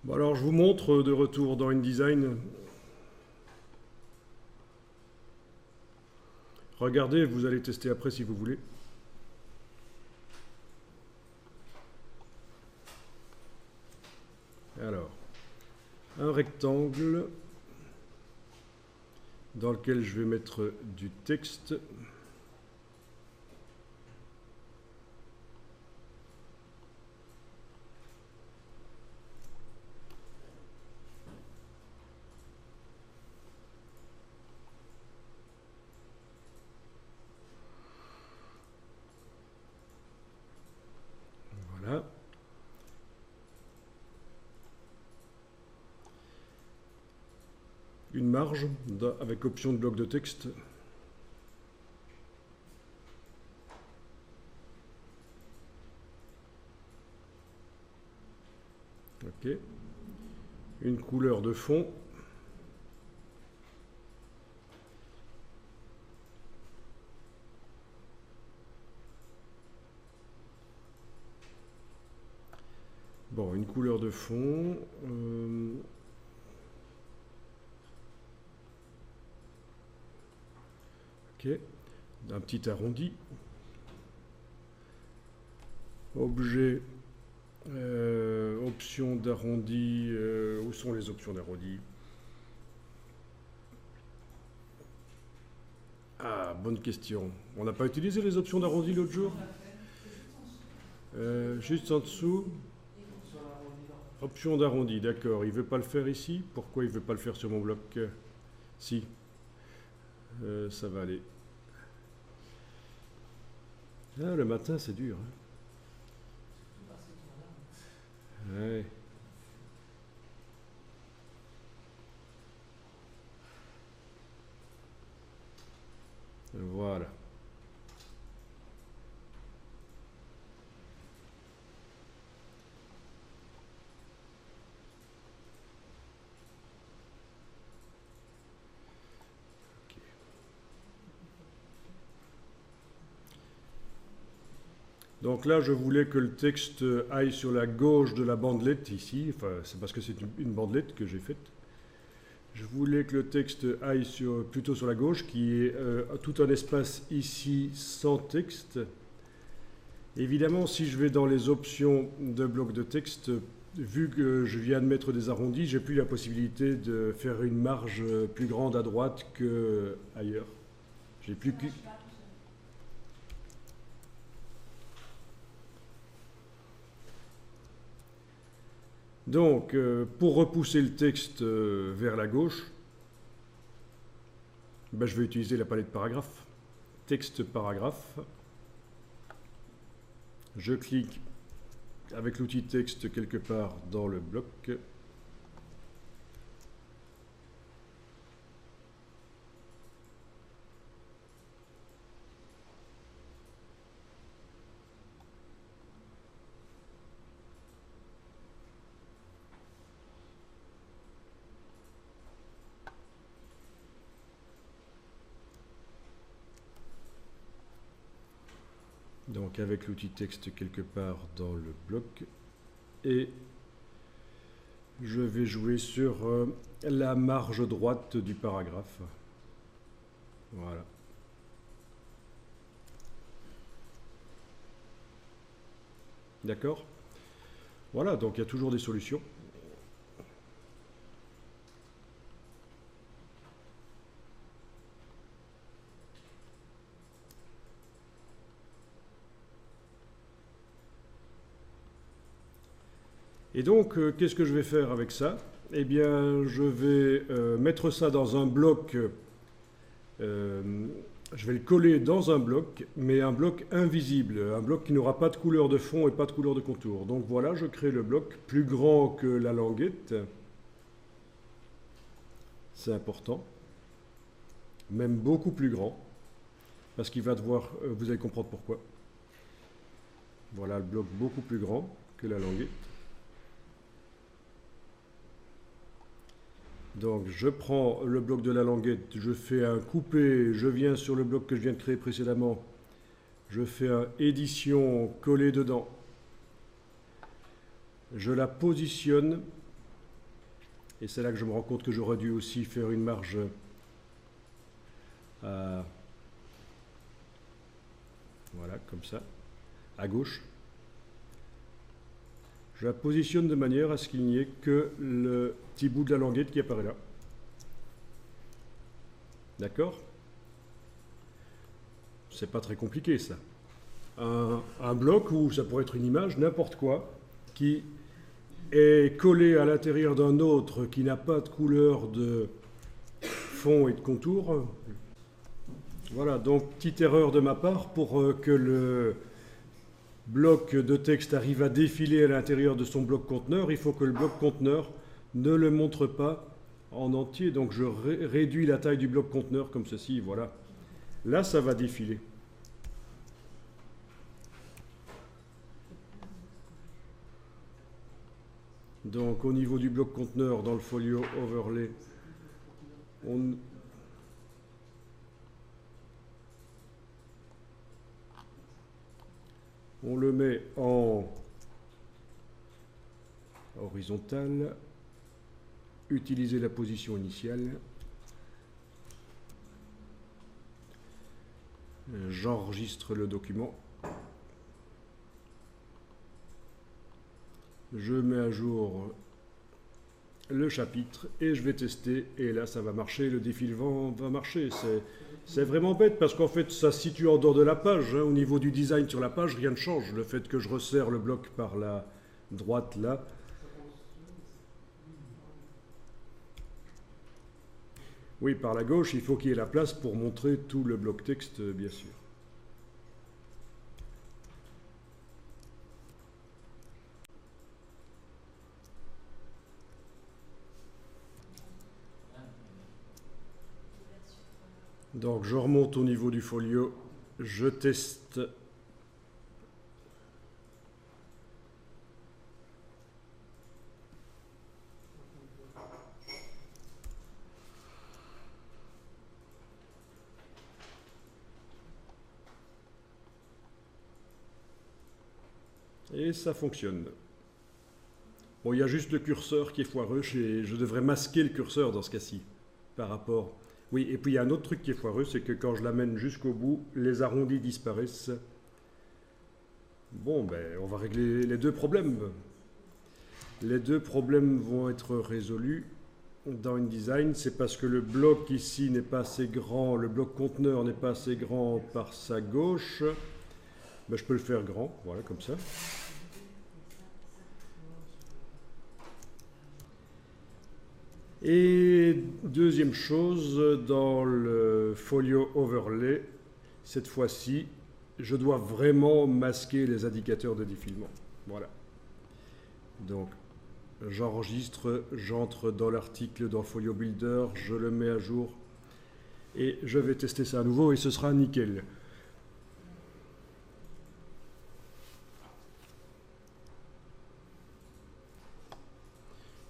Bon, alors je vous montre de retour dans InDesign. Regardez, vous allez tester après si vous voulez. Alors, un rectangle dans lequel je vais mettre du texte. Voilà. Une marge avec option de bloc de texte. Ok. Une couleur de fond. Bon, une couleur de fond. Ok. Un petit arrondi. Objet. Options d'arrondi. Où sont les options d'arrondi? Ah, bonne question. On n'a pas utilisé les options d'arrondi l'autre jour? Juste en dessous. Option d'arrondi, d'accord. Il ne veut pas le faire ici. Pourquoi il ne veut pas le faire sur mon bloc? Si. Ça va aller. Ah, le matin, c'est dur. Hein. Ouais. Voilà. Donc là, je voulais que le texte aille sur la gauche de la bandelette ici. Enfin, c'est parce que c'est une bandelette que j'ai faite. Je voulais que le texte aille plutôt sur la gauche, qui est tout un espace ici sans texte. Évidemment, si je vais dans les options de bloc de texte, vu que je viens de mettre des arrondis, j'ai plus la possibilité de faire une marge plus grande à droite qu'ailleurs. J'ai plus que... Donc, pour repousser le texte vers la gauche, ben, je vais utiliser la palette paragraphe. Texte paragraphe. Je clique avec l'outil texte quelque part dans le bloc. Donc avec l'outil texte quelque part dans le bloc. Et je vais jouer sur la marge droite du paragraphe. Voilà. D'accord? Voilà, donc il y a toujours des solutions. Et donc, qu'est-ce que je vais faire avec ça? Eh bien, je vais mettre ça dans un bloc. Je vais le coller dans un bloc, mais un bloc invisible, un bloc qui n'aura pas de couleur de fond et pas de couleur de contour. Donc voilà, je crée le bloc plus grand que la languette. C'est important. Même beaucoup plus grand. Parce qu'il va devoir, vous allez comprendre pourquoi. Voilà le bloc beaucoup plus grand que la languette. Donc je prends le bloc de la languette, je fais un coupé, je viens sur le bloc que je viens de créer précédemment, je fais un édition, coller dedans, je la positionne Et c'est là que je me rends compte que j'aurais dû aussi faire une marge voilà, comme ça, à gauche. Je la positionne de manière à ce qu'il n'y ait que le petit bout de la languette qui apparaît là. D'accord? C'est pas très compliqué ça. Un bloc où ça pourrait être une image, n'importe quoi, qui est collé à l'intérieur d'un autre qui n'a pas de couleur de fond et de contour. Voilà, donc petite erreur de ma part pour que le bloc de texte arrive à défiler à l'intérieur de son bloc conteneur. Il faut que le bloc conteneur ne le montre pas en entier. Donc je réduis la taille du bloc conteneur comme ceci, voilà. Là, ça va défiler. Donc au niveau du bloc conteneur dans le folio overlay, on le met en horizontal, utiliser la position initiale, j'enregistre le document, je mets à jour le chapitre et je vais tester, et là ça va marcher, le défilement va marcher. C'est vraiment bête parce qu'en fait ça se situe en dehors de la page, hein. Au niveau du design sur la page, rien ne change. Le fait que je resserre le bloc par la droite là, oui, par la gauche, il faut qu'il y ait la place pour montrer tout le bloc texte, bien sûr. Donc je remonte au niveau du folio, je teste. Et ça fonctionne. Bon, il y a juste le curseur qui est foireux, je devrais masquer le curseur dans ce cas-ci, par rapport... Oui, et puis il y a un autre truc qui est foireux, c'est que quand je l'amène jusqu'au bout, les arrondis disparaissent. Bon, ben, on va régler les deux problèmes. Les deux problèmes vont être résolus dans InDesign. C'est parce que le bloc ici n'est pas assez grand, le bloc conteneur n'est pas assez grand par sa gauche. Ben, je peux le faire grand, voilà, comme ça. Et deuxième chose, dans le folio overlay, cette fois-ci, je dois vraiment masquer les indicateurs de défilement. Voilà. Donc, j'enregistre, j'entre dans l'article dans Folio Builder, je le mets à jour et je vais tester ça à nouveau et ce sera nickel.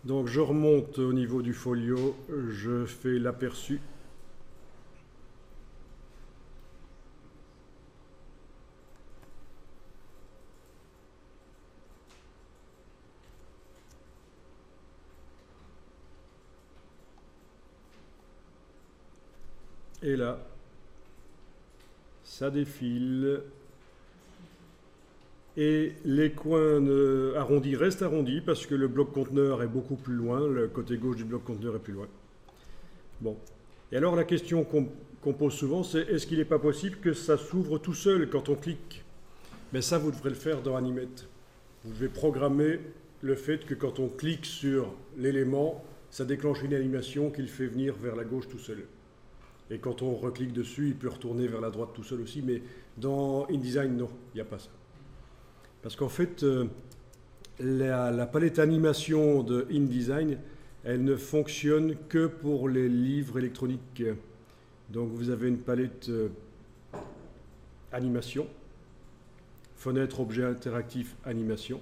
Donc je remonte au niveau du folio, je fais l'aperçu. Et là, ça défile. Et les coins arrondis restent arrondis parce que le bloc conteneur est beaucoup plus loin, le côté gauche du bloc conteneur est plus loin. Bon. Et alors la question qu'on pose souvent, c'est est-ce qu'il n'est pas possible que ça s'ouvre tout seul quand on clique? Mais ça, vous devrez le faire dans Animate. Vous devez programmer le fait que quand on clique sur l'élément, ça déclenche une animation qui le fait venir vers la gauche tout seul. Et quand on reclique dessus, il peut retourner vers la droite tout seul aussi, mais dans InDesign, non, il n'y a pas ça. Parce qu'en fait, la palette animation de InDesign, elle ne fonctionne que pour les livres électroniques. Donc vous avez une palette animation, fenêtre, objet interactif, animation.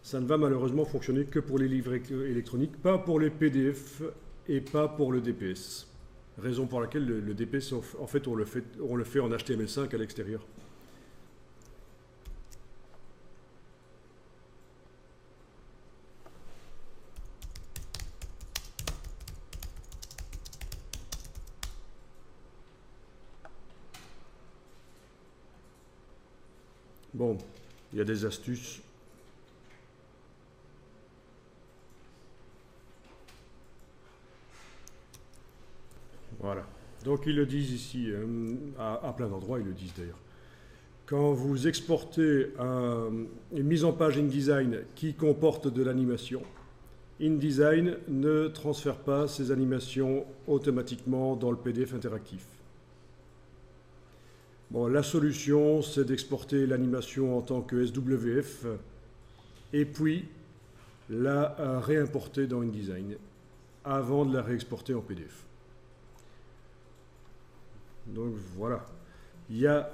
Ça ne va malheureusement fonctionner que pour les livres électroniques, pas pour les PDF et pas pour le DPS. Raison pour laquelle le DPS, en fait, on le fait en HTML5 à l'extérieur. Bon, il y a des astuces. Voilà. Donc ils le disent ici, à plein d'endroits, ils le disent d'ailleurs. Quand vous exportez une mise en page InDesign qui comporte de l'animation, InDesign ne transfère pas ces animations automatiquement dans le PDF interactif. Bon, la solution, c'est d'exporter l'animation en tant que SWF et puis la réimporter dans InDesign avant de la réexporter en PDF. Donc voilà, il y a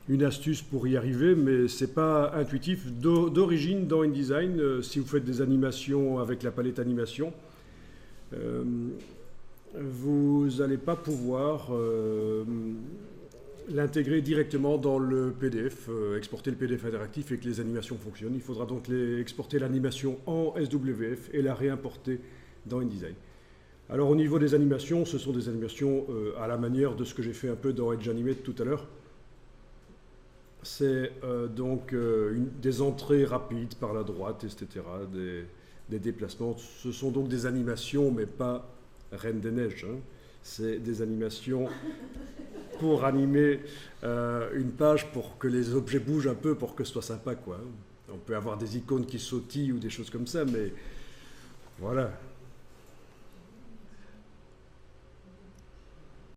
une astuce pour y arriver, mais ce n'est pas intuitif. D'origine, dans InDesign, si vous faites des animations avec la palette animation, vous n'allez pas pouvoir l'intégrer directement dans le PDF, exporter le PDF interactif et que les animations fonctionnent. Il faudra donc exporter l'animation en SWF et la réimporter dans InDesign. Alors au niveau des animations, ce sont des animations à la manière de ce que j'ai fait un peu dans Edge Animate tout à l'heure. C'est donc des entrées rapides par la droite, etc., des déplacements. Ce sont donc des animations, mais pas Reine des Neiges. Hein. C'est des animations pour animer une page, pour que les objets bougent un peu, pour que ce soit sympa, quoi. On peut avoir des icônes qui sautillent ou des choses comme ça, mais voilà.